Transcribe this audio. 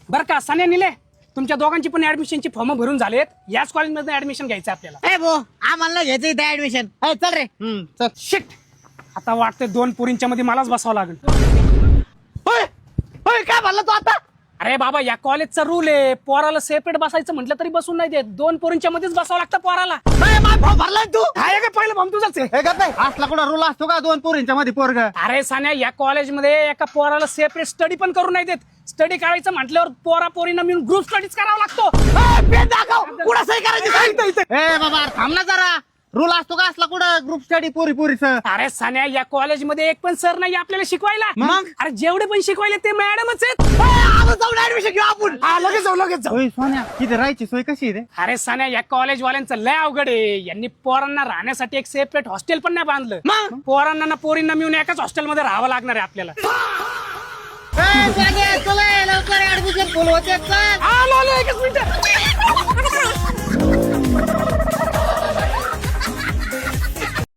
बरं का सान्या निले तुमच्या दोघांची पण ऍडमिशनची फॉर्म भरून झालेत. याच कॉलेजमध्ये ऍडमिशन घ्यायचं आपल्याला. ए भो आम्हाला नाही घ्यायचं इथे ऍडमिशन. चल रे. चल. शिट, आता वाटतंय 2 पोरींच्या मध्ये मलाच बसावं लागेल. होय होय काय म्हणला तू आता? अरे बाबा या कॉलेजचा रूल आहे, पोराला सेपरेट बसायचं म्हटलं तरी बसून नाही देत. 2 पोरींच्या मध्येच बसावं लागतं पोराला. माय फॉर्म भरलाय तू? काय काय पहिलं भाम तुझाच आहे. हे का नाही असला कुठं रूल असतो का 2 पोरींच्या मध्ये पोरग? अरे सान्या या कॉलेजमध्ये एका पोराला सेपरेट स्टडी पण करू नाही देत. स्टडी करायचं म्हटल्यावर पोरा पोरींना मिळून ग्रुप स्टडीज करावा लागतो. पेन दाखव कुठं सही करायची? ए बाबा थांब ना जरा. रूल असतो का असला कुठं ग्रुप स्टडी पोरी पोरीच? अरे सान्या या कॉलेजमध्ये एक पण सर नाही आपल्याला शिकवायला. मग? अरे जेवढे पण शिकवायले ते मॅडमच आहेत. जाऊन ऍडमिशन घेऊ आपण. लगेच जाऊ लगेच जाऊ. होय सोन्या तिथे राहायची सोय कशी आहे रे? अरे सान्या या कॉलेज वाल्यांचं लय अवघड आहे. यांनी पोरांना राहण्यासाठी एक सेपरेट हॉस्टेल पण नाही बांधलं. मग? पोरांना ना पोरींना मिळून एकाच हॉस्टेलमध्ये राहावं लागणार आहे आपल्याला. लवकर ऍडमिशन बोलवते. आलो एकच मिनिट.